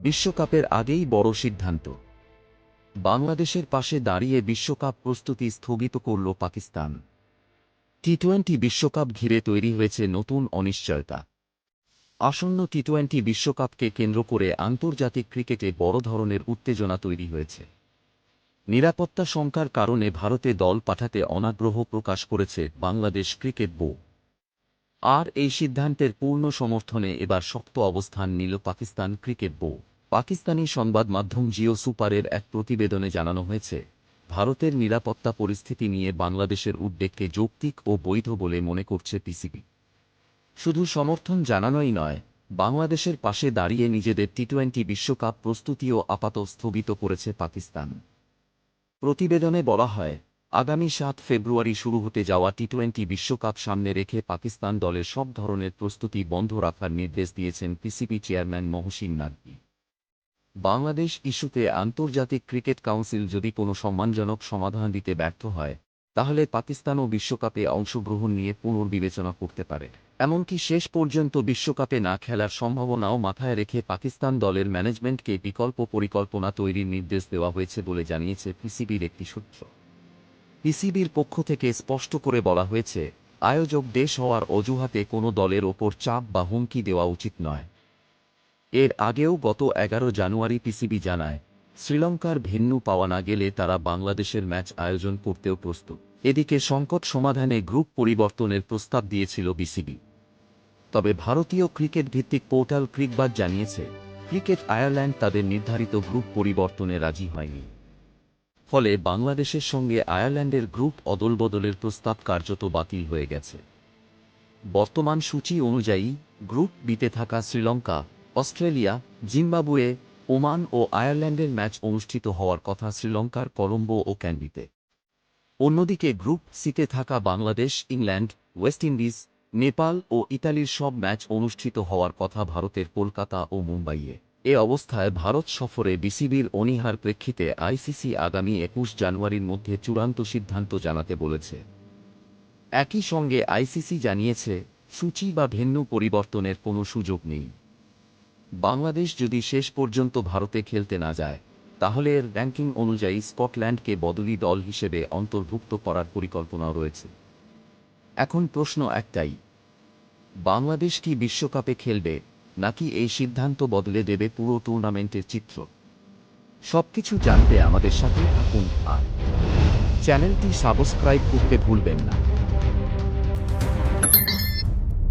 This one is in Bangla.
বিশ্বকাপের আগেই বড় সিদ্ধান্ত। বাংলাদেশের পাশে দাঁড়িয়ে বিশ্বকাপ প্রস্তুতি স্থগিত করল পাকিস্তান। টি-20 বিশ্বকাপ ঘিরে তৈরি হয়েছে নতুন অনিশ্চয়তা। আসন্ন টি-20 বিশ্বকাপকে কেন্দ্র করে আন্তর্জাতিক ক্রিকেটে বড় ধরনের উত্তেজনা তৈরি হয়েছে। নিরাপত্তা শঙ্কার কারণে ভারতে দল পাঠাতে অনাগ্রহ প্রকাশ করেছে বাংলাদেশ ক্রিকেট বোর্ড। আর এই সিদ্ধান্তের পূর্ণ সমর্থনে এবার শক্ত অবস্থান নিল পাকিস্তান ক্রিকেট বোর্ড। পাকিস্তানি সংবাদ মাধ্যম জিও সুপারের এক প্রতিবেদনে জানানো হয়েছে, ভারতের নিরাপত্তা পরিস্থিতি নিয়ে বাংলাদেশের উদ্বেগকে যৌক্তিক ও বৈধ বলে মনে করছে পিসিবি। শুধু সমর্থন জানানোই নয়, বাংলাদেশের পাশে দাঁড়িয়ে নিজেদের টি-20 বিশ্বকাপ প্রস্তুতিও আপাতত স্থগিত করেছে পাকিস্তান। প্রতিবেদনে বলা হয়, আগামী 7 ফেব্রুয়ারি শুরু হতে যাওয়া টি-20 বিশ্বকাপ সামনে রেখে পাকিস্তান দলের সব ধরনের প্রস্তুতি বন্ধ রাখার নির্দেশ দিয়েছেন পিসিবি চেয়ারম্যান মহসিন নাকভি। বাংলাদেশ ইস্যুতে আন্তর্জাতিক ক্রিকেট কাউন্সিল যদি কোনো সম্মানজনক সমাধান দিতে ব্যর্থ হয়, তাহলে পাকিস্তানও বিশ্বকাপে অংশগ্রহণ নিয়ে পুনর্বিবেচনা করতে পারে। এমনকি শেষ পর্যন্ত বিশ্বকাপে না খেলার সম্ভাবনাও মাথায় রেখে পাকিস্তান দলের ম্যানেজমেন্টকে বিকল্প পরিকল্পনা তৈরির নির্দেশ দেওয়া হয়েছে বলে জানিয়েছে পিসিবির একটি সূত্র। পিসিবির পক্ষ থেকে স্পষ্ট করে বলা হয়েছে, আয়োজক দেশ হওয়ার অজুহাতে কোনো দলের ওপর চাপ বা হুমকি দেওয়া উচিত নয়। এর আগেও গত 11 জানুয়ারি পিসিবি জানায়, শ্রীলঙ্কার ভেন্যু পাওয়া না গেলে তারা বাংলাদেশের ম্যাচ আয়োজন করতেও প্রস্তুত। এদিকে সংকট সমাধানে গ্রুপ পরিবর্তনের প্রস্তাব দিয়েছিল বিসিবি। তবে ভারতীয় ক্রিকেট ভিত্তিক পোর্টাল ক্রিকবাজ জানিয়েছে, ক্রিকেট আয়ারল্যান্ড তাদের নির্ধারিত গ্রুপ পরিবর্তনে রাজি হয়নি। ফলে বাংলাদেশের সঙ্গে আয়ারল্যান্ডের গ্রুপ অদলবদলের প্রস্তাব কার্যত বাতিল হয়ে গেছে। বর্তমান সূচি অনুযায়ী গ্রুপ বিতে থাকা শ্রীলঙ্কা, অস্ট্রেলিয়া, জিম্বাবুয়ে, ওমান ও আয়ারল্যান্ডের ম্যাচ অনুষ্ঠিত হওয়ার কথা শ্রীলঙ্কার কলম্বো ও ক্যান্ডিতে। অন্যদিকে গ্রুপ সিতে থাকা Bangladesh, England, West Indies, Nepal ও ইতালির সব ম্যাচ অনুষ্ঠিত হওয়ার কথা ভারতের কলকাতা ও মুম্বাইয়ে। এ অবস্থায় ভারত সফরে বিসিবির অনীহার প্রেক্ষিতে আইসিসি আগামী 21 জানুয়ারির মধ্যে চূড়ান্ত সিদ্ধান্ত জানাতে বলেছে। একই সঙ্গে আইসিসি জানিয়েছে, সূচি বা ভেন্যু পরিবর্তনের কোনো সুযোগ নেই। বাংলাদেশ যদি শেষ পর্যন্ত ভারতে খেলতে না যায়, তাহলে এর র্যাঙ্কিং অনুযায়ী স্কটল্যান্ডকে বদলি দল হিসেবে অন্তর্ভুক্ত করার পরিকল্পনাও রয়েছে। এখন প্রশ্ন একটাই, বাংলাদেশ কি বিশ্বকাপে খেলবে, নাকি এই সিদ্ধান্ত বদলে দেবে পুরো টুর্নামেন্টের চিত্র? সবকিছু জানতে আমাদের সাথে থাকুন আর চ্যানেলটি সাবস্ক্রাইব করতে ভুলবেন না।